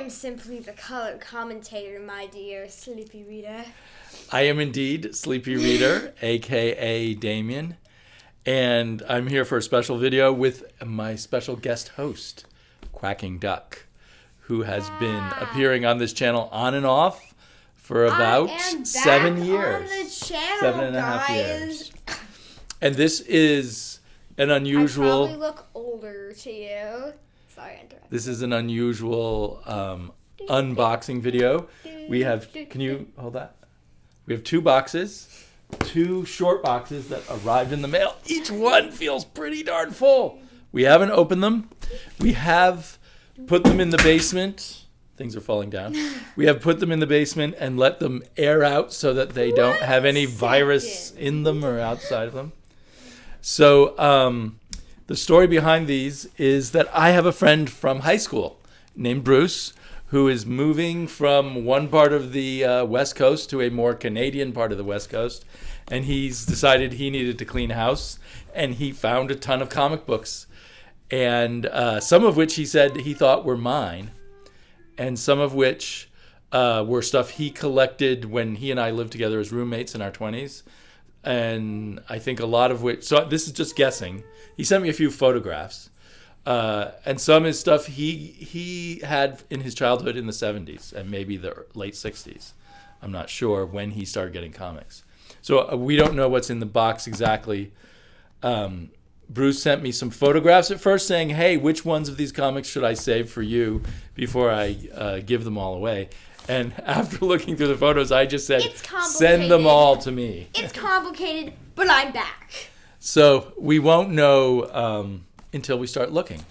am simply the color commentator, my dear Sleepy Reader. I am indeed Sleepy Reader, a.k.a. Damien. And I'm here for a special video with my special guest host, Quacking Duck, who has been appearing on this channel on and off for about 7 years. On the channel, 7.5 years. And this is an unusual... I probably look older to you. Sorry, I interrupted. This is an unusual unboxing video. We have... Can you hold that? We have 2 boxes. 2 short boxes that arrived in the mail. Each one feels pretty darn full. We haven't opened them. We have put them in the basement. Things are falling down. We have put them in the basement and let them air out so that they don't have any virus in them or outside of them. So the story behind these is that I have a friend from high school named Bruce who is moving from one part of the West Coast to a more Canadian part of the West Coast. And he's decided he needed to clean house. And he found a ton of comic books. And some of which he said he thought were mine. And some of which were stuff he collected when he and I lived together as roommates in our 20s. And I think a lot of which... So this is just guessing. He sent me a few photographs. And some is stuff he had in his childhood in the 70s and maybe the late 60s. I'm not sure when he started getting comics. So we don't know what's in the box exactly. Bruce sent me some photographs at first saying, hey, which ones of these comics should I save for you before I give them all away? And after looking through the photos, I just said, send them all to me. It's complicated, but I'm back. So we won't know until we start looking.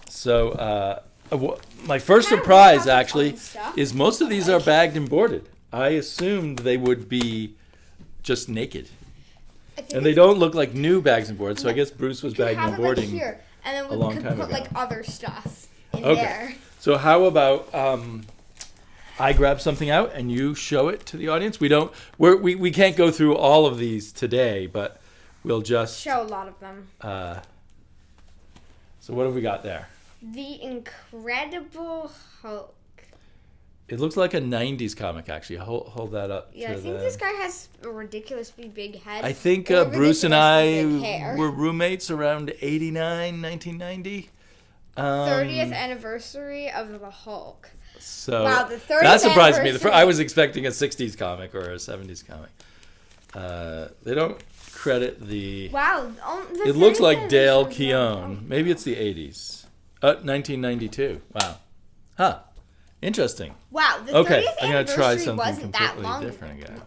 So my first surprise, actually, is most of these are bagged and boarded. I assumed they would be just naked. And they don't look like new bags and boards, so I guess Bruce was bagging and boarding here, and then a long time put ago. like other stuff in there. So how about I grab something out and you show it to the audience? We can't go through all of these today, but we'll just show a lot of them. So what have we got there? The Incredible Hulk. It looks like a 90s comic, actually. Hold that up. Yeah, I think this guy has a ridiculously big head. I think Bruce and I were roommates around 89, 1990. 30th anniversary of the Hulk. So wow, the 30th that surprised me. anniversary. I was expecting a 60s comic or a 70s comic. They don't credit the... Wow. It looks like Dale Keown. Maybe it's the 80s. 1992. Wow. Huh. Interesting. Wow, the 30th I'm gonna try something completely different again.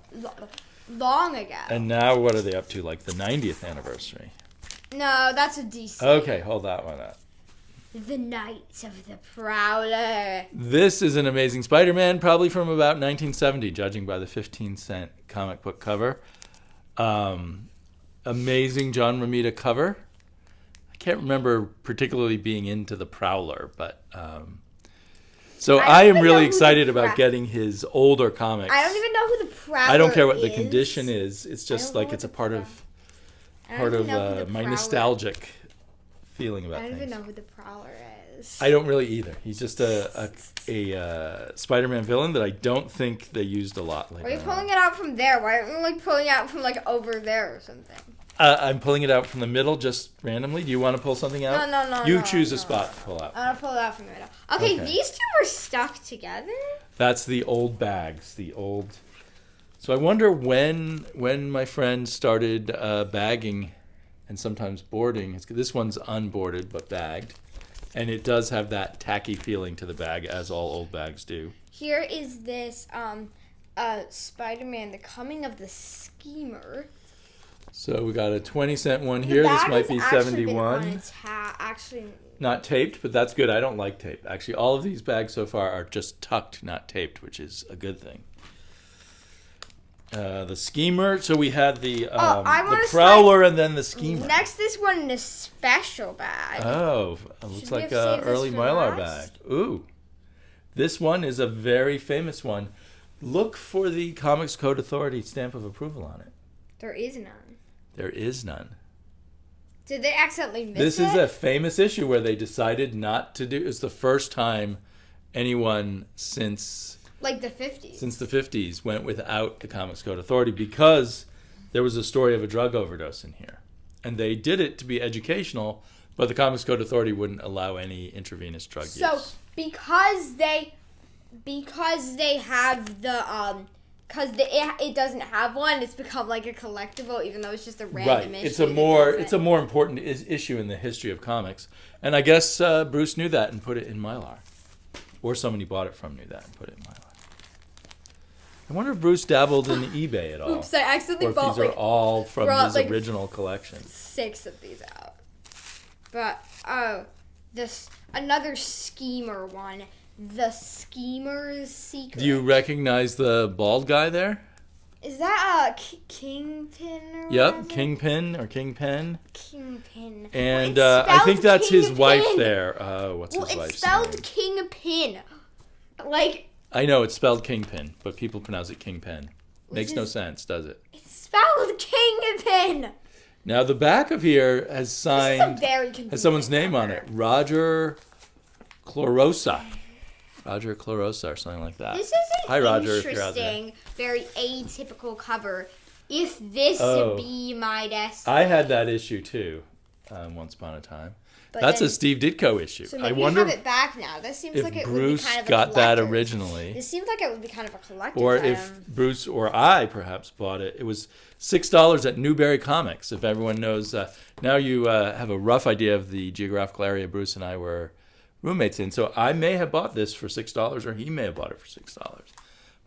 Long ago. And now what are they up to? Like the 90th anniversary? No, that's a DC. Okay, hold that one up. The Knights of the Prowler. This is an Amazing Spider-Man, probably from about 1970, judging by the 15-cent comic book cover. Amazing John Romita cover. I can't remember particularly being into the Prowler, but... So I am really excited about getting his older comics. I don't even know who the Prowler is. I don't care what the condition is. It's just like it's a part of my nostalgic feeling about things. I don't even know who the Prowler is. I don't really either. He's just a Spider-Man villain that I don't think they used a lot. Are you pulling it out from there? Why aren't you like pulling it out from like over there or something? I'm pulling it out from the middle just randomly. Do you want to pull something out? No. You choose a spot to pull out. I want to pull it out from the middle. Okay, these two are stuck together? That's the old bags. So I wonder when my friend started bagging and sometimes boarding. This one's unboarded but bagged. And it does have that tacky feeling to the bag, as all old bags do. Here is this Spider-Man, The Coming of the Schemer. So we got a 20-cent one here. This might be 71. Actually, not taped, but that's good. I don't like tape. Actually, all of these bags so far are just tucked, not taped, which is a good thing. The Schemer. So we had the Prowler and then the Schemer. Next, this one in a special bag. Oh, it looks like an early Mylar bag. Ooh. This one is a very famous one. Look for the Comics Code Authority stamp of approval on it. There is none. There is none. Did they accidentally miss it? This is a famous issue where they decided not to do... It's the first time anyone since like the 50s. Since the 50s went without the Comics Code Authority because there was a story of a drug overdose in here. And they did it to be educational, but the Comics Code Authority wouldn't allow any intravenous drug use. So because they have the it doesn't have one, it's become like a collectible, even though it's just a random issue. It's a more important issue in the history of comics, and I guess Bruce knew that and put it in Mylar, or somebody bought it from knew that and put it in Mylar. I wonder if Bruce dabbled in eBay at all. Oops, I accidentally or if bought these are all from his original collection. 6 of these out. But another schemer one. The Schemer's Secret. Do you recognize the bald guy there? Is that a Kingpin or Yep, whatever? Kingpin or Kingpin. Kingpin. And I think that's his wife there. What's his wife's name? It's spelled Kingpin. Like... I know, it's spelled Kingpin, but people pronounce it Kingpin. Makes no sense, does it? It's spelled Kingpin! Now, the back of here has someone's name on it. Roger Chlorosa. Roger Chlorosa or something like that. This is an Hi, Roger, if you're out there. interesting, very atypical cover. If this be my destiny. I had that issue too, once upon a time. But that's a Steve Ditko issue. So maybe I wonder you have it back now. This seems like it Bruce would be kind of a got that collector's. originally. This seems like it would be kind of a collector's or item. if Bruce or I perhaps bought it. It was $6 at Newberry Comics. If everyone knows, now you have a rough idea of the geographical area Bruce and I were roommates in. So I may have bought this for $6, or he may have bought it for $6.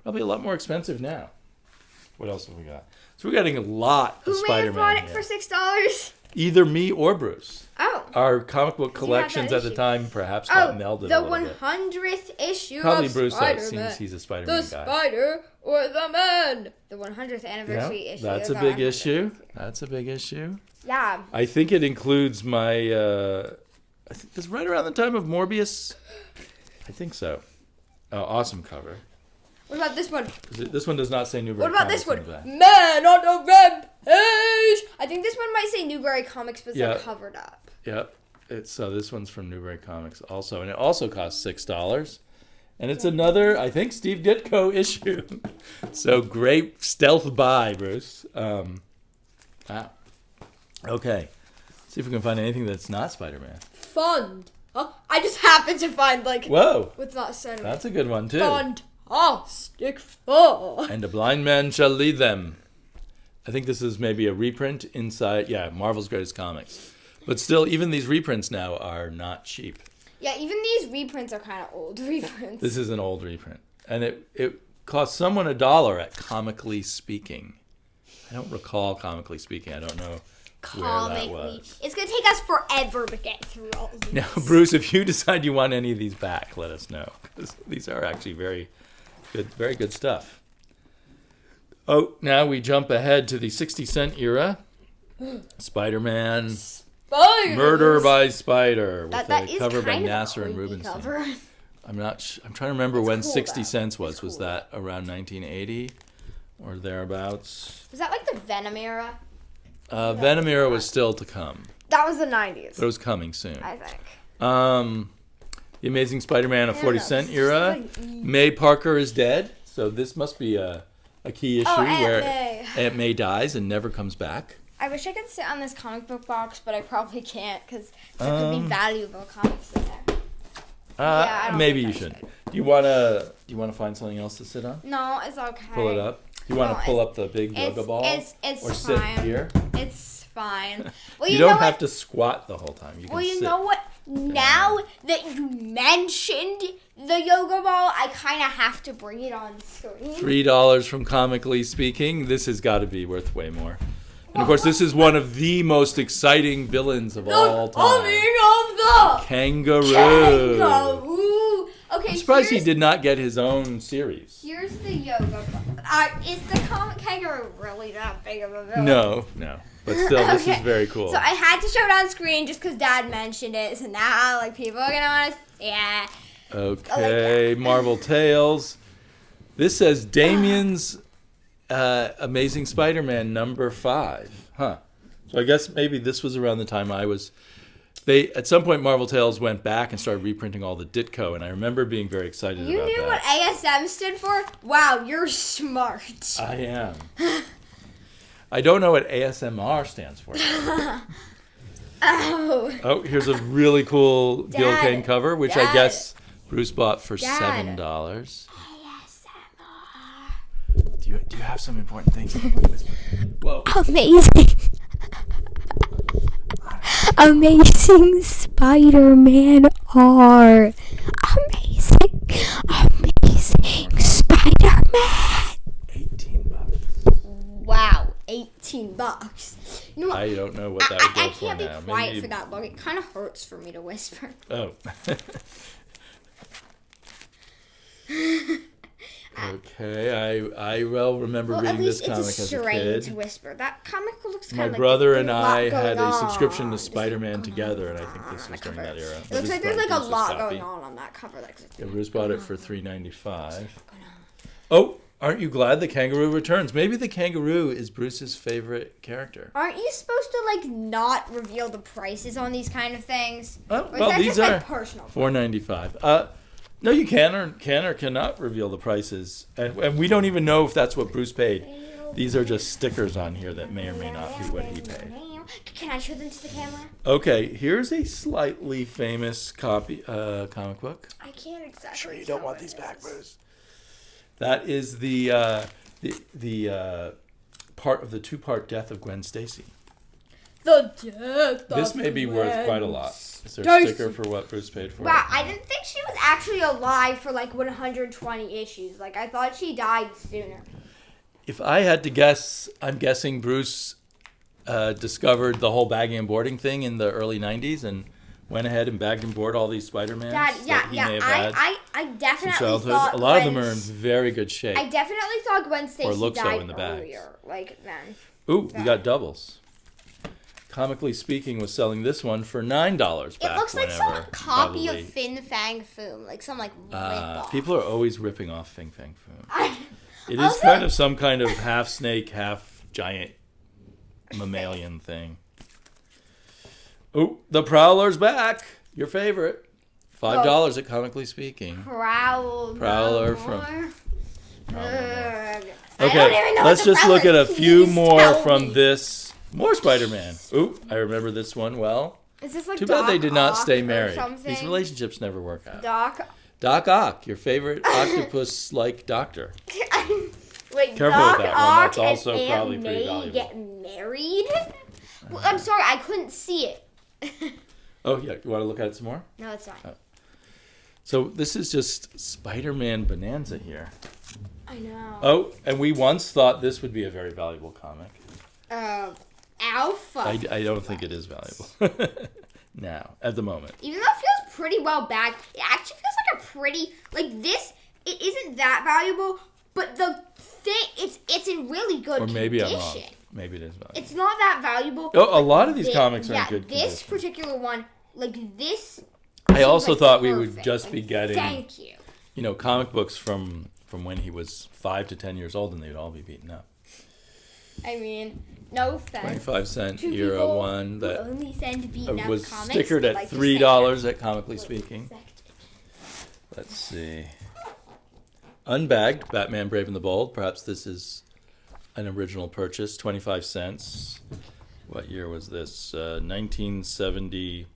Probably a lot more expensive now. What else have we got? So we're getting a lot of Spider-Man. Who may have bought it for $6? Either me or Bruce. Oh. Our comic book collections at the time perhaps got melded a little bit. The 100th issue Probably of Bruce, Spider-Man. since he's a Spider-Man guy. The Spider or the Man. The 100th anniversary issue. That's a big issue. That's a big issue. Yeah. I think it includes my... I think it's right around the time of Morbius. I think so. Oh, awesome cover. What about this one? This one does not say Newberry What about Comics this one? on the back. Man on a rampage! I think this one might say Newberry Comics, but they're covered up. Yep. So this one's from Newberry Comics also. And it also costs $6. And it's another, I think, Steve Ditko issue. So great stealth buy, Bruce. Wow. Okay. See if we can find anything that's not Spider-Man. Fund. Huh? I just happened to find, whoa. What's not Spider-Man. That's a good one, too. Fantastic Four. And a blind man shall lead them. I think this is maybe a reprint inside, Marvel's Greatest Comics. But still, even these reprints now are not cheap. Yeah, even these reprints are kind of old reprints. This is an old reprint. And it cost someone $1 at Comically Speaking. I don't recall Comically Speaking. I don't know where that was. It's going to take us forever to get through all of these. Now, Bruce, if you decide you want any of these back, let us know. Because these are actually very good stuff. Oh, now we jump ahead to the 60-cent era. Spider-Man. Murder by Spider. With a cover by Nasser and Rubinstein. Cover. I'm trying to remember when 60 cents was. Was that around 1980 or thereabouts? Was that like the Venom era? Venom era was still to come. That was the 90s. But it was coming soon. I think. The Amazing Spider-Man, a 40-cent era. May Parker is dead. So this must be a key issue where Aunt May dies and never comes back. I wish I could sit on this comic book box, but I probably can't because there could be valuable comics in there. Maybe you should. Do you wanna find something else to sit on? No, it's okay. Pull it up. Do you want to pull up the big yoga ball? It's or fine. Sit here? It's fine. Well, you don't have to squat the whole time. You can sit. Know what? Now that you mentioned the yoga ball, I kind of have to bring it on screen. $3 from Comically Speaking. This has got to be worth way more. And of course, this is one of the most exciting villains of all time. Of the Kangaroo. Okay, I'm surprised he did not get his own series. Here's the yoga ball. Is the comic Kangaroo really that big of a villain? No. But still, this is very cool. So I had to show it on screen just because Dad mentioned it. So now, people are going to want to see it. Okay, Marvel Tales. This says Damien's Amazing Spider-Man #5. Huh. So I guess maybe this was around the time I was At some point, Marvel Tales went back and started reprinting all the Ditko, and I remember being very excited about that. You knew what ASM stood for? Wow, you're smart. I am. I don't know what ASMR stands for. Oh, here's a really cool Gil Kane cover, which I guess Bruce bought for $7. ASMR. Do you have some important things? Whoa. Amazing. Amazing Spider-Man R. Amazing Spider-Man. $18. Wow, $18. You know what? I don't know what that would go for now. I can't be quiet for that long. It kind of hurts for me to whisper. Oh. Okay, I well remember reading this comic as a kid. To whisper. That comic looks kind My of like brother and I had a subscription to Spider-Man together, and I think this was during that era. It looks like there's like a lot going on that cover. Yeah, Bruce bought it for $3.95. Oh, aren't you glad the kangaroo returns? Maybe the kangaroo is Bruce's favorite character. Aren't you supposed to like not reveal the prices on these kind of things? Oh, well, these are $4.95. No, you can or cannot reveal the prices. And we don't even know if that's what Bruce paid. These are just stickers on here that may or may not be what he paid. Can I show them to the camera? Okay, here's a slightly famous comic book. I can't exactly. Sure you don't want these back, Bruce. That is the part of the 2-part death of Gwen Stacy. The death. This may be worth quite a lot. Is there a sticker for what Bruce paid for? Wow, I didn't think she was actually alive for like 120 issues. Like I thought she died sooner. If I had to guess, I'm guessing Bruce discovered the whole bagging and boarding thing in the early 90s and went ahead and bagged and boarded all these Spider-Mans that he may have had I definitely childhood. thought a lot of them are in very good shape. I definitely thought Gwen Stacy died in the earlier, like then. Ooh, we got doubles. Comically Speaking was selling this one for $9 back. It looks like some copy of Fin Fang Foom, like some like rip-off. People are always ripping off Fin Fang Foom. It is kind of some kind of half snake, half giant mammalian thing. Oh, the Prowler's back. Your favorite. $5 at Comically Speaking. Prowler from. Okay, let's just look at a few more from this. More Spider-Man. Ooh, I remember this one well. Is this like Too bad they did not stay married. Something? These relationships never work out. Doc Ock, your favorite octopus-like doctor. Wait, careful Doc with that Ock one. That's also and probably Aunt pretty May valuable. Get married? Well, I'm sorry, I couldn't see it. Oh yeah, you want to look at it some more? No, it's fine. Oh. So this is just Spider-Man Bonanza here. I know. Oh, and we once thought this would be a very valuable comic. Alpha. I don't think it is valuable now, at the moment. Even though it feels pretty well bagged, it actually feels like a pretty, like this, it isn't that valuable, but the thing, it's in really good condition. Or maybe I'm wrong. Maybe it is valuable. It's not that valuable. Oh, a lot of these comics are in good condition. This particular one, like this. I also thought we perfect. would just be getting, thank you. You know, comic books from when he was 5 to 10 years old, and they'd all be beaten up. I mean, no offense. 25-cent era one that only send was comics, stickered at $3 at Comically Speaking. Let's see. Unbagged, Batman Brave and the Bold. Perhaps this is an original purchase. 25 cents. What year was this? 1970.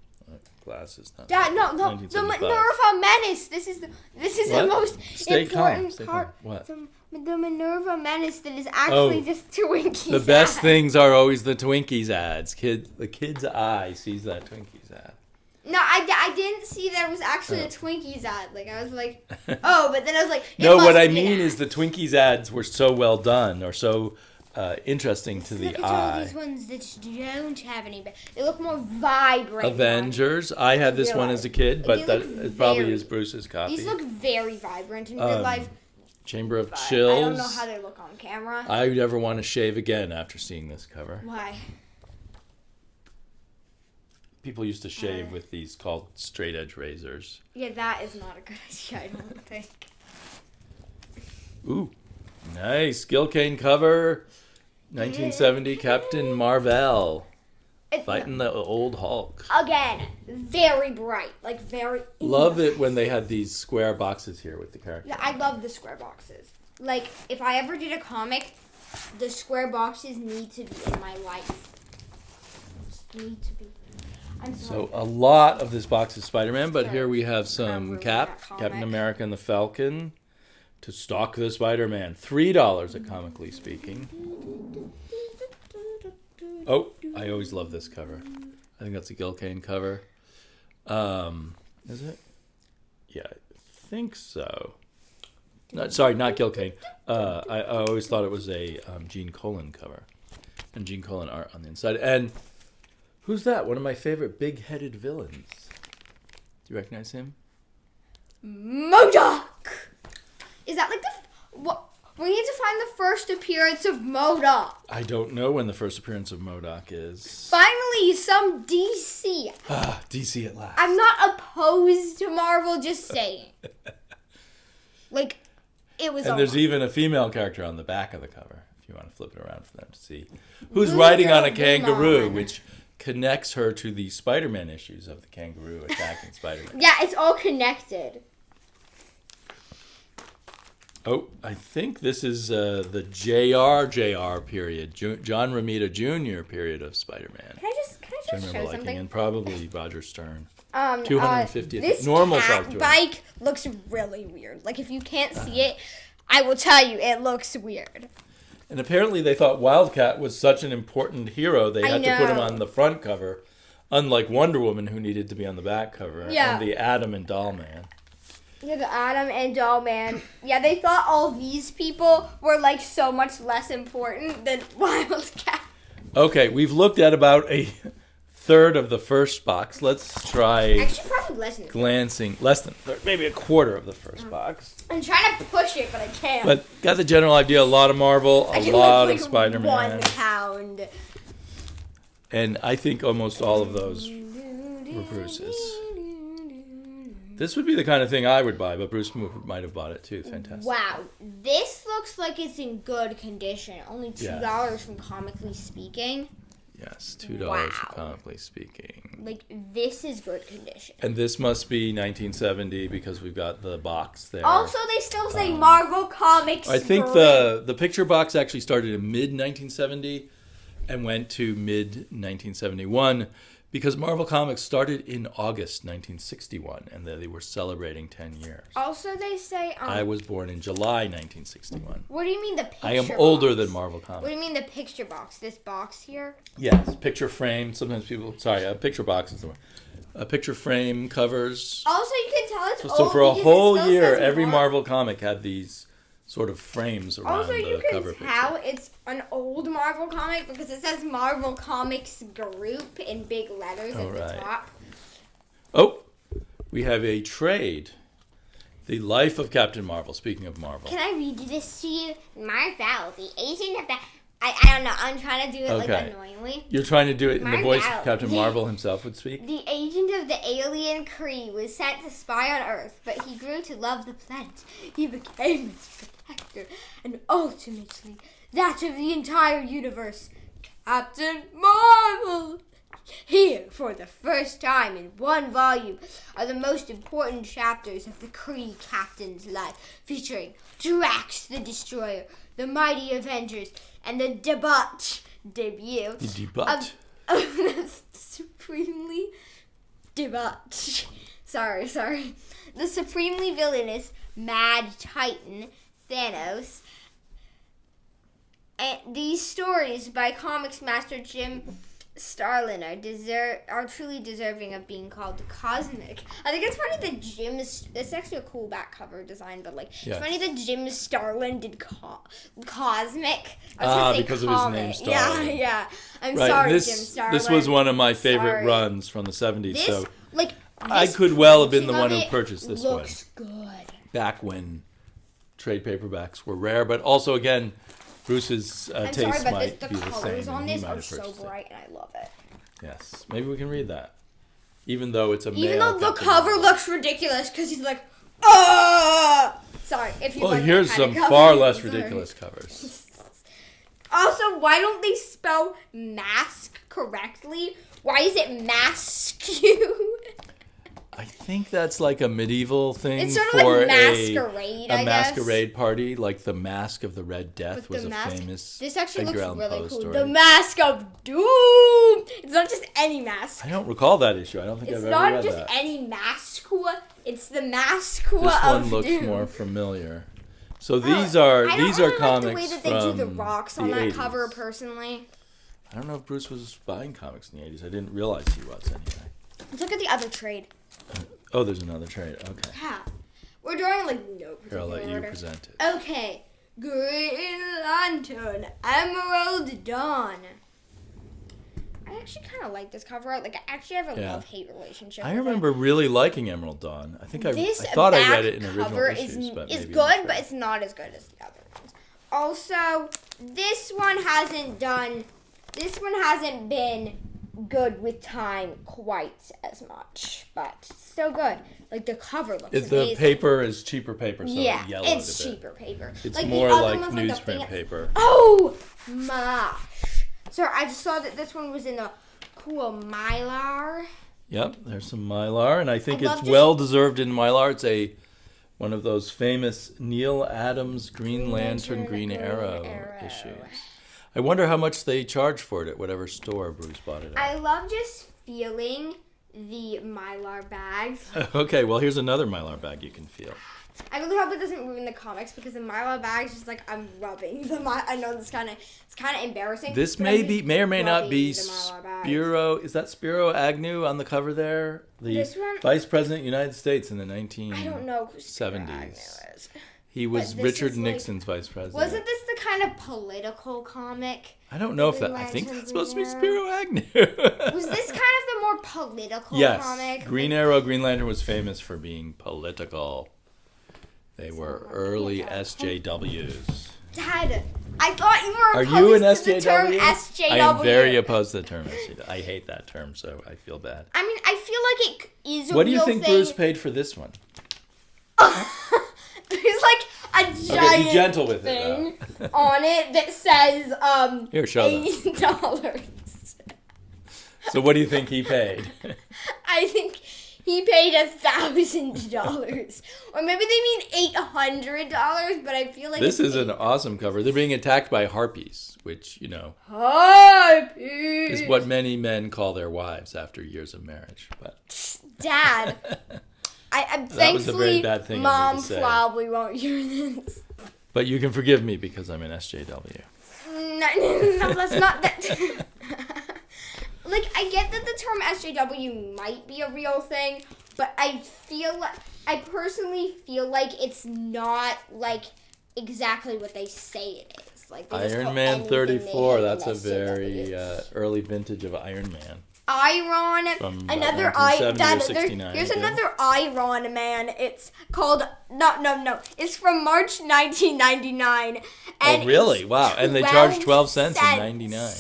Glasses. Dad, no. The Minerva Menace. This is the most important part. What? The Minerva Menace that is actually just Twinkies. The best things are always the Twinkies ads. The kid's eye sees that Twinkies ad. No, I didn't see that it was actually a Twinkies ad. Like, I was like, oh, but then I was like, no, what I mean is the Twinkies ads were so well done or so interesting to the eye. Look at all these ones that don't have any. They look more vibrant. Avengers. I had this one as a kid, but it probably is Bruce's copy. These look very vibrant in real life. Chamber of Chills. I don't know how they look on camera. I never want to shave again after seeing this cover. Why? People used to shave with these called straight edge razors. Yeah, that is not a good idea, I don't think. Ooh, nice. Gil Kane cover. 1970 Captain Marvel. Fighting the old Hulk. Again, very bright. Like, very... Love it when they had these square boxes here with the characters. Yeah, I love the square boxes. Like, if I ever did a comic, the square boxes need to be in my life. Just need to be. I'm sorry. So a lot of this box is Spider-Man, but Sorry. here we have some Captain America and the Falcon to stock the Spider-Man. $3 at Comically Speaking. Oh, I always love this cover. I think that's a Gil Kane cover. Is it? Yeah, I think so. Not Gil Kane. I always thought it was a Gene Colan cover. And Gene Colan art on the inside. And who's that? One of my favorite big-headed villains. Do you recognize him? MODOK! Is that like what? We need to find the first appearance of MODOK. I don't know when the first appearance of MODOK is. Finally, some DC. DC at last. I'm not opposed to Marvel, just saying. Like, it was. And there's even a female character on the back of the cover, if you want to flip it around for them to see. Who's riding on a kangaroo, which connects her to the Spider-Man issues of the kangaroo attacking Spider-Man. Yeah, it's all connected. Oh, I think this is the JR period, John Romita Jr. period of Spider-Man. Can I just show something? And probably Roger Stern. 250th. This Normal cat bike looks really weird. Like, if you can't see it, I will tell you, it looks weird. And apparently they thought Wildcat was such an important hero, they had to put him on the front cover, unlike Wonder Woman, who needed to be on the back cover, yeah. and the Atom and Doll Man. Yeah, the Atom and Doll Man. Yeah, they thought all these people were, like, so much less important than Wildcat. Okay, we've looked at about a third of the first box. Let's try Actually, probably less than glancing. Less than a third, maybe a quarter of the first box. I'm trying to push it, but I can't. But got the general idea. A lot of Marvel, a lot of Spider-Man. 1 pound. And I think almost all of those were Bruce's. This would be the kind of thing I would buy, but Bruce might have bought it too. Fantastic. Wow, this looks like it's in good condition. Only $2 from Comically Speaking. Yes, $2 from Comically Speaking. Like, this is good condition. And this must be 1970 because we've got the box there. Also, they still say Marvel Comics. I think the picture box actually started in mid-1970 and went to mid-1971 because Marvel Comics started in August 1961 and they were celebrating 10 years. Also, they say... I was born in July 1961. What do you mean the picture I am box? older than Marvel Comics. What do you mean the picture box? This box here? Yes, picture frame. Sometimes people... Sorry, a picture box is the one. A picture frame covers. Also, you can tell it's old. So for a whole year, every Marvel comic had these sort of frames around also, the cover picture. Also, you can tell it's an old Marvel comic because it says Marvel Comics Group in big letters at the top. Oh, we have a trade. The Life of Captain Marvel. Speaking of Marvel. Can I read this to you? Marvel, the agent of the... I don't know. I'm trying to do it like annoyingly. You're trying to do it in the voice Captain Marvel himself would speak? The agent of the alien Kree was sent to spy on Earth, but he grew to love the planet. He became its protector, and ultimately that of the entire universe. Captain Marvel! Here, for the first time in one volume, are the most important chapters of the Kree captain's life, featuring Drax the Destroyer, the Mighty Avengers, and the debut of the supremely the supremely villainous Mad Titan Thanos. And these stories by comics master Jim Starlin are truly deserving of being called cosmic. I think it's funny that it's actually a cool back cover design, but it's funny that Jim Starlin did cosmic. Because of his name Starlin. Yeah. I'm sorry, Jim Starlin. This was one of my favorite runs from the 70s. This I could well have been the one who purchased this one. Looks good. Back when trade paperbacks were rare, but also again, Bruce's taste might be the same. The colors on this are so bright, and I love it. Yes, maybe we can read that. Even though it's a male. Even though the cover looks ridiculous, because he's like, ah! Sorry, if you. Well, here's some far less ridiculous covers. Also, why don't they spell mask correctly? Why is it mask you? I think that's like a medieval thing It's sort of for like masquerade, I a guess. masquerade party, like the Mask of the Red Death With was the a mask. famous This actually Edgar looks Allan really Poe cool. story. The Mask of Doom. It's not just any mask. I don't recall that issue. I don't think It's I've ever not read just that. any mask. It's the mask This one of looks Doom. more familiar. So these are I these don't are really comics like the way that they from do the rocks on the that 80s. cover, personally. I don't know if Bruce was buying comics in the 80s. I didn't realize he was anyway. Let's look at the other trade. Oh, there's another trade. Okay. Yeah. We're doing like no Here, I'll particular let you order. present it. Okay. Green Lantern, Emerald Dawn. I actually kind of like this cover art. Like, I actually have a Yeah. love-hate relationship I with remember really liking Emerald Dawn. I think I This thought I read back it in original cover issues, but is maybe good, I'm but it's not as good as the other ones. Also, this one hasn't been good with time quite as much, but still good. Like, the cover looks the amazing. paper is cheaper paper, so Yeah, it yellowed it's a bit. cheaper paper. It's like more the other like ones, the newsprint thing- paper. Oh my! Sorry, I just saw that this one was in a cool Mylar. Yep, there's some Mylar, and I think I love it's just- well deserved in Mylar. It's one of those famous Neil Adams Green Lantern, Green Arrow issues. I wonder how much they charge for it at whatever store Bruce bought it I at. love just feeling the Mylar bags. Okay, well here's another Mylar bag you can feel. I really hope it doesn't ruin the comics because the Mylar bags just like I'm rubbing the I know it's kind of embarrassing. This but may I'm or may not be rubbing the Mylar bags. Spiro. Is that Spiro Agnew on the cover there? The This one? Vice President of the United States in the I don't know who Spiro 70s. Agnew is. He was But this Richard is, like- Nixon's vice president. Wasn't this the kind of political comic? I don't know if Green that. I think Lantern, that's supposed to be Green Spiro Agnew. Was this kind of the more political Yes, comic? Green Arrow, Green Lantern was famous for being political. They were early SJWs. Dad, I thought you were Are opposed you an to the term SJW? SJW. I am very opposed to the term SJW. I hate that term, so I feel bad. I mean, I feel like it is a What do real you think thing. Bruce paid for this one? There's like a giant Okay, be gentle with thing it. on it that says Here, show them. $80. So what do you think he paid? I think he paid $1,000, or maybe they mean $800. But I feel like This it's is an awesome cover. They're being attacked by harpies, which, you know, harpies. is what many men call their wives after years of marriage. But Dad. I'm That was a very thankfully bad thing of me Mom to say. probably won't hear this. But you can forgive me because I'm an SJW. No, that's not that. Like, I get that the term SJW might be a real thing, but I personally feel like it's not, like, exactly what they say it is. Like, they just Iron call Man anything 34, they that's a have an very SJW. Early vintage of Iron Man. Iron, From about another 1970 or 69, Here's okay. another Iron Man. It's called no. It's from March 1999. And Oh, really? it's Wow. And they charged 12 cents in 99.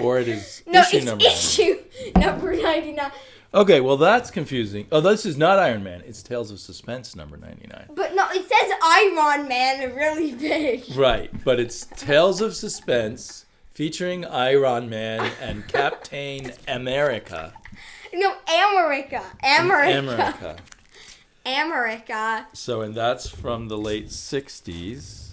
Or it is No, issue it's number 99. issue number 99. Okay, well that's confusing. Oh, this is not Iron Man. It's Tales of Suspense number 99. But no, it says Iron Man really big. Right, but it's Tales of Suspense featuring Iron Man and Captain America. No, America. So, and that's from the late 60s.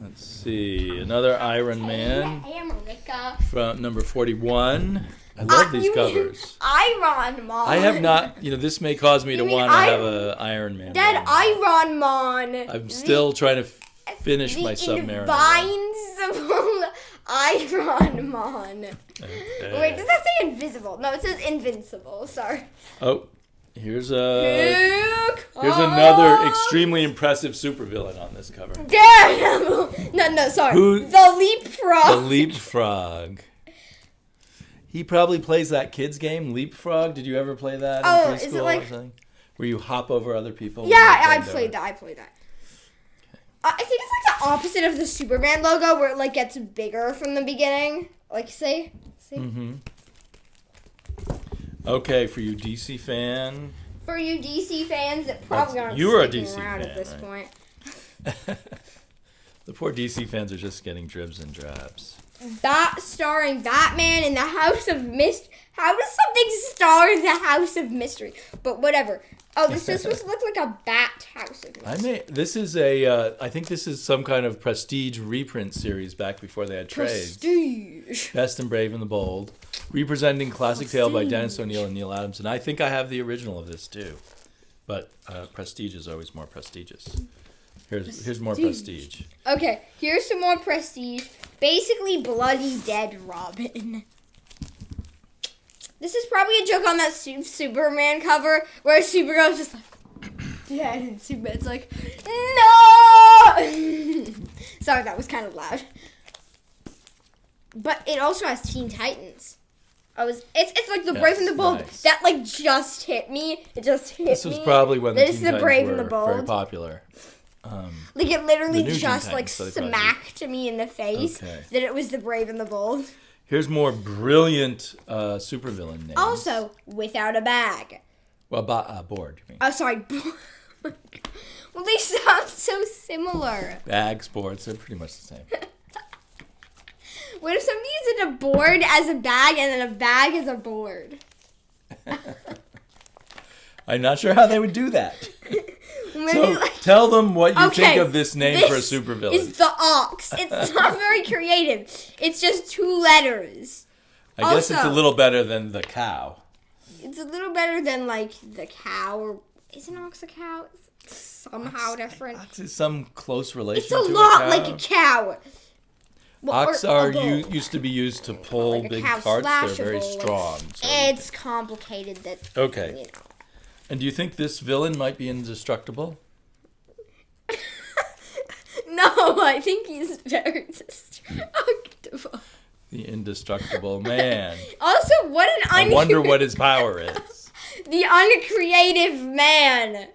Let's see, another Iron Man America. from number 41. I love these you mean covers. Iron Man. I have not, this may cause me to You mean want to have a Iron Man. Dad, one. Iron Man. I'm still trying to finish my Submariner. Invincible Iron Man. Okay. Wait, does that say invisible? No, it says invincible. Sorry. Oh, here's another extremely impressive supervillain on this cover. Daredevil. No, sorry. The Leapfrog. The Leapfrog. He probably plays that kids game, Leapfrog. Did you ever play that in Oh, preschool is it like- or something? Where you hop over other people? Yeah, I when you played bend that. I think it's like the opposite of the Superman logo, where it like gets bigger from the beginning. Like, see? over. Mm-hmm. Okay, for you DC fan. For you DC fans that probably aren't You are a sticking DC around fan, at this right? point. The poor DC fans are just getting dribs and drabs. That starring Batman in the House of Mystery. How does something star in the House of Mystery? But whatever. Oh, this is supposed to look like a bat House of Mystery. I think this is some kind of Prestige reprint series back before they had trades. Prestige. Best and Brave and the Bold. Representing classic tale by Dennis O'Neil and Neil Adams. And I think I have the original of this too. But Prestige is always more prestigious. Here's more Prestige. Okay, here's some more Prestige. Basically, Bloody Dead Robin. This is probably a joke on that Superman cover where Supergirl's just like dead and Superman's like, no! Sorry, that was kind of loud. But it also has Teen Titans. It's like the Brave and the Bold. Nice. That like just hit me. It just hit me. This was probably when the Teen Titans Brave were and the Bold. Very popular. Like it literally just like smacked me in the face that it was the Brave and the Bold. Here's more brilliant supervillain names. Also, without a bag. Well, board, you mean. Oh, sorry. Well, they sound so similar. Bags, boards, they're pretty much the same. What if somebody uses a board as a bag and then a bag as a board? I'm not sure how they would do that. Maybe so tell them what you think of this name for a supervillain. It's the ox. It's not very creative. It's just 2 letters. I guess it's a little better than the cow. It's a little better than like the cow. Or is an ox a cow? It's somehow different. Ox is some close relation to a cow. It's a lot like a cow. Well, ox used to be used to pull like big carts. They're very strong. So it's complicated. Okay. You know. And do you think this villain might be indestructible? No, I think he's very destructible. The indestructible man. Also, what an I wonder what his power is. The uncreative man.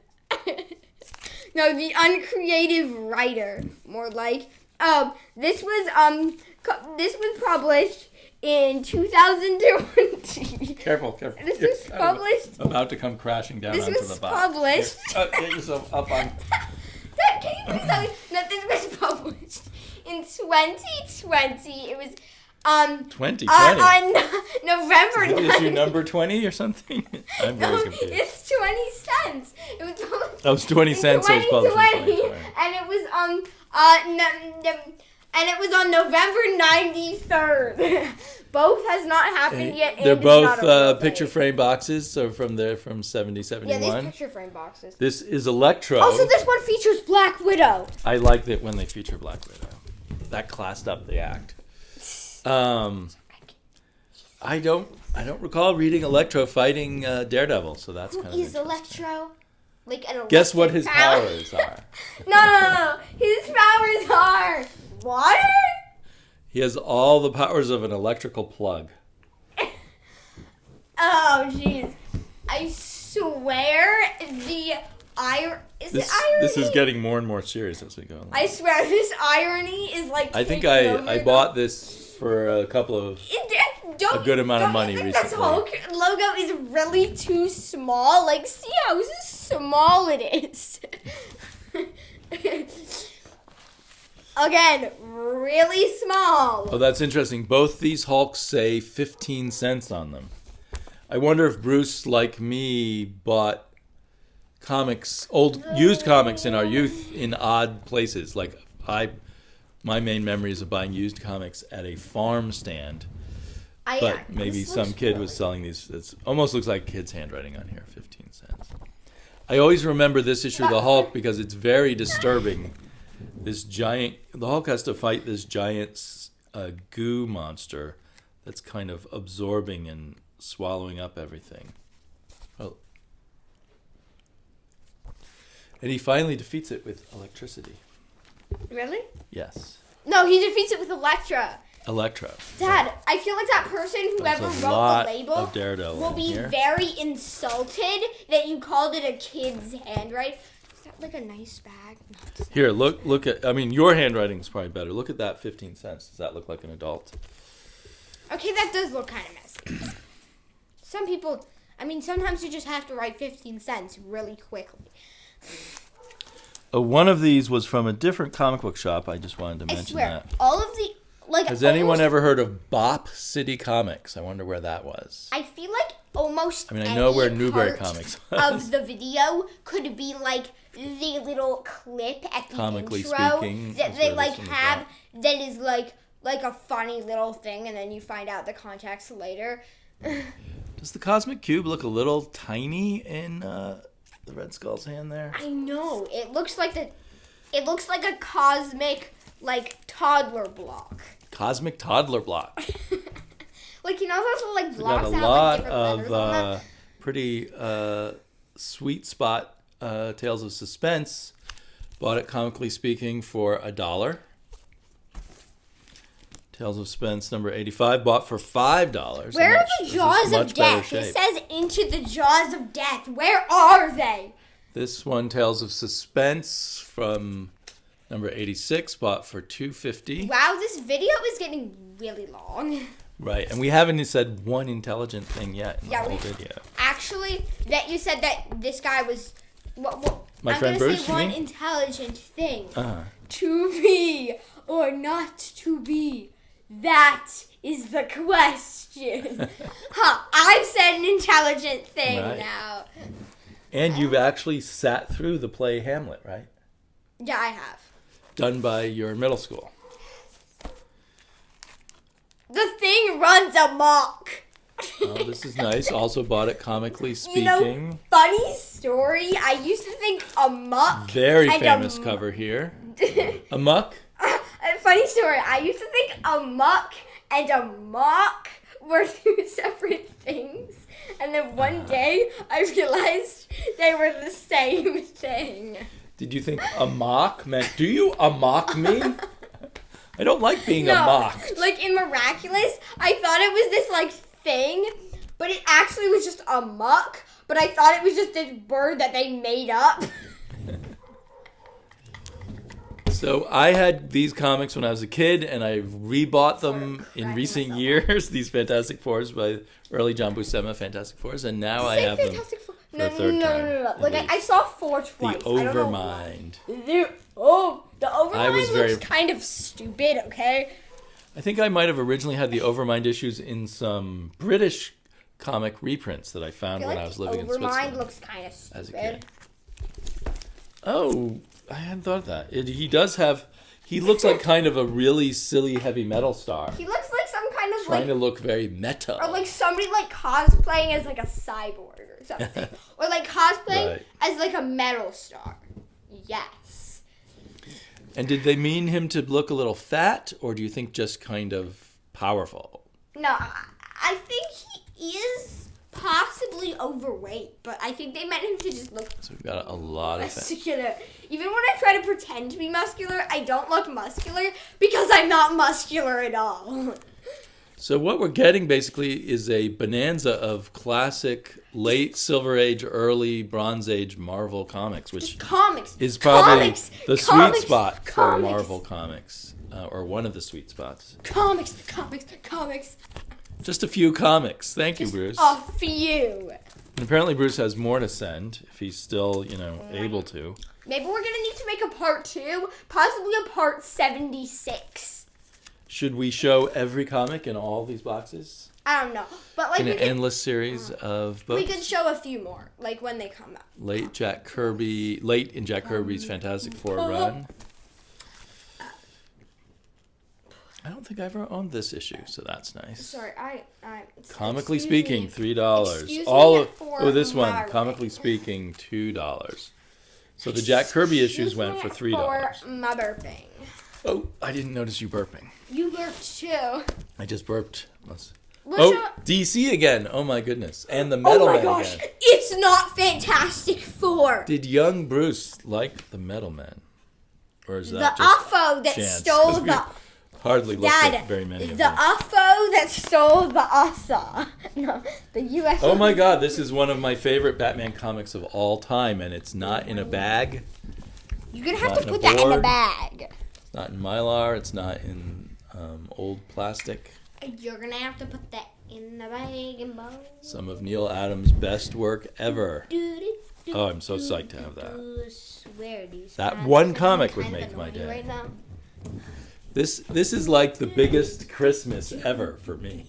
No, the uncreative writer. More like. This was published in 2020. Careful. This was published. About to come crashing down onto the box. This was published. Get yourself up on. Can you please tell me that this was published in 2020? It was 2020 on November 9th. Issue number 20 or something? I'm very confused. It's 20 cents. It was published. That was 20 cents. So it was published in 2020. And it was and it was on November 93rd. Both has not happened yet. They're both picture frame boxes, so from 70, 71. Yeah, these picture frame boxes. This is Electro. Also, this one features Black Widow. I like that when they feature Black Widow. That classed up the act. I don't recall reading Electro fighting Daredevil, so that's kind of interesting. Electro? Like an Guess what his powers are. No. His powers are water? He has all the powers of an electrical plug. Oh, jeez. I swear the irony... This is getting more and more serious as we go along. I swear this irony is like... I think I bought this for a couple of... a good amount of money recently. This Hulk logo is really too small. Like, see how small it is. Again, really small. Oh, that's interesting. Both these Hulks say 15 cents on them. I wonder if Bruce, like me, bought used comics in our youth in odd places. Like, my main memory is of buying used comics at a farm stand. But maybe some kid was selling these. It almost looks like kid's handwriting on here, 15 cents. I always remember this issue of the Hulk because it's very disturbing. The Hulk has to fight this giant goo monster that's kind of absorbing and swallowing up everything. Oh. And he finally defeats it with electricity. Really? Yes. No, he defeats it with Electro. Dad, I feel like that person who ever wrote the label will be very insulted that you called it a kid's handwriting. Is that like a nice bag? Here, look at, your handwriting is probably better. Look at that 15 cents. Does that look like an adult? Okay, that does look kind of messy. Some people, sometimes you just have to write 15 cents really quickly. One of these was from a different comic book shop. I just wanted to mention that. All of the Has anyone ever heard of Bop City Comics? I wonder where that was. I feel like almost. I know where Newbury Comics was. Of the video could be like the little clip at the Comically intro speaking, that they like have that is like a funny little thing, and then you find out the context later. Does the Cosmic Cube look a little tiny in the Red Skull's hand there? I know. It looks like a cosmic toddler block. Cosmic toddler block. Like, you know those little blocks got a that lot have different letters on them? of pretty sweet spot Tales of Suspense. Bought it, comically speaking, for $1. Tales of Suspense number 85, bought for $5. Where are the jaws of death? It says Into the Jaws of Death. Where are they? This one, Tales of Suspense from number 86, bought for $2.50. Wow, this video is getting really long. Right, and we haven't said one intelligent thing yet in the whole video. Actually, that you said that this guy was... My friend Bruce, I'm going to say one intelligent thing. To be or not to be. That is the question. I've said an intelligent thing now. And you've actually sat through the play Hamlet, right? Yeah, I have. Done by your middle school. The thing runs amok. Oh, this is nice. Also bought it, comically speaking. Funny story. I used to think amok. Very famous cover here. Amok? Funny story. I used to think amok and amok were two separate things. And then one day I realized they were the same thing. Did you think amok meant, do you amok me? I don't like being mocked. Like in Miraculous, I thought it was this thing, but it actually was just a muck. But I thought it was just this bird that they made up. So I had these comics when I was a kid, and I rebought them in recent years. These Fantastic Fours by early John Buscema Fantastic Fours, and now I have them for a third time. Like I saw 4 twice. The Overmind. The Overmind looks kind of stupid. Okay. I think I might have originally had the Overmind issues in some British comic reprints that I found when I was living in Switzerland. Overmind looks kind of stupid. As a kid. Oh, I hadn't thought of that. He looks like kind of a really silly heavy metal star. He looks like some kind of trying to look very meta. Or somebody cosplaying as a cyborg or something. Or cosplaying as a metal star. Yes. And did they mean him to look a little fat, or do you think just kind of powerful? No, I think he is possibly overweight, but I think they meant him to just look so we've got a lot muscular. Of even when I try to pretend to be muscular, I don't look muscular because I'm not muscular at all. So what we're getting basically is a bonanza of classic late Silver Age, early Bronze Age Marvel comics, which is probably the sweet spot for Marvel comics, or one of the sweet spots. Comics. Just a few comics. Thank you, Bruce. A few. And apparently Bruce has more to send, if he's still, able to. Maybe we're going to need to make a part 2, possibly a part 76. Should we show every comic in all these boxes? I don't know. But in an endless series of books? We could show a few more, when they come out. Late in Jack Kirby's Fantastic Four run. I don't think I ever owned this issue, so that's nice. Sorry, Comically speaking, $3. This one, comically speaking, $2. So the Jack Kirby issues went for $3. For my burping. Oh, I didn't notice you burping. You burped too. I just burped. DC again. Oh my goodness. And the Metal Man again. Oh my gosh. It's not Fantastic Four. Did young Bruce like the Metal Man? Or is that the just UFO that chance? Stole the... Hardly looked at very many of them. The UFO that stole the USA. No, the UFO. Oh my god, this is one of my favorite Batman comics of all time, and it's not in a bag. You're going to have to put that in a bag. It's not in Mylar. It's not in old plastic. You're going to have to put that in the bag and bone. Some of Neil Adams' best work ever. Oh, I'm so psyched to have that. Rarities. That one comic would make my day. Right now. This is like the biggest Christmas ever for me.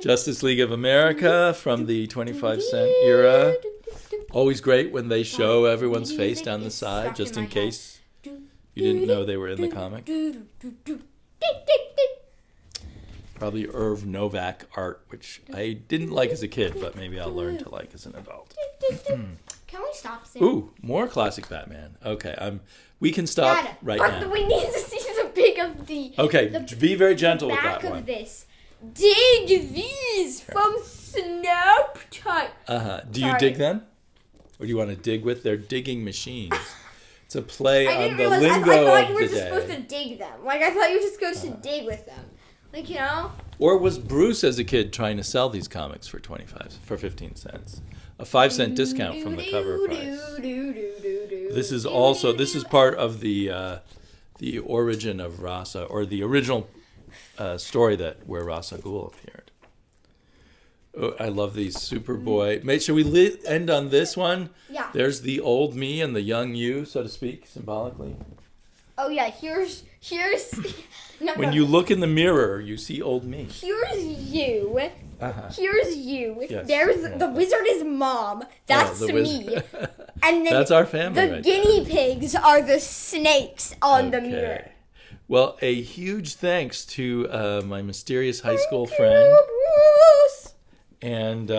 Justice League of America from the 25-cent era. Always great when they show everyone's face down the side, just in case you didn't know they were in the comic. Probably Irv Novak art, which I didn't like as a kid, but maybe I'll learn to like as an adult. Can we stop singing? Ooh, more classic Batman. Okay, we can stop right now. We need to see the big of the. Okay, be very gentle with back that one. of this. Dig these from Snapchat. Do you dig them? Or do you want to dig with their digging machines? It's a play on the lingo I thought you were of the just supposed day. to dig them. Like, I thought you were just supposed to dig with them. Like, you know? Or was Bruce as a kid trying to sell these comics for 15 cents? A 5-cent discount from the cover price. This is part of the origin of Rasa, or the original story where Rasa Ghul appeared. Oh, I love these Superboy. Should we end on this one? Yeah. There's the old me and the young you, so to speak, symbolically. Oh yeah, here's When you look in the mirror, you see old me. Here's you. Here's you. Yes. The wizard is mom. That's me. And then that's our family. The guinea pigs are the snakes on the mirror. Well, a huge thanks to my mysterious high school friend. And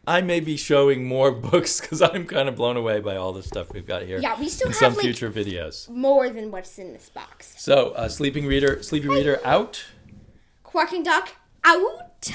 I may be showing more books because I'm kind of blown away by all the stuff we've got here. Yeah, we still in have some future videos. More than what's in this box. So, Sleepy Reader out. Quacking Duck out.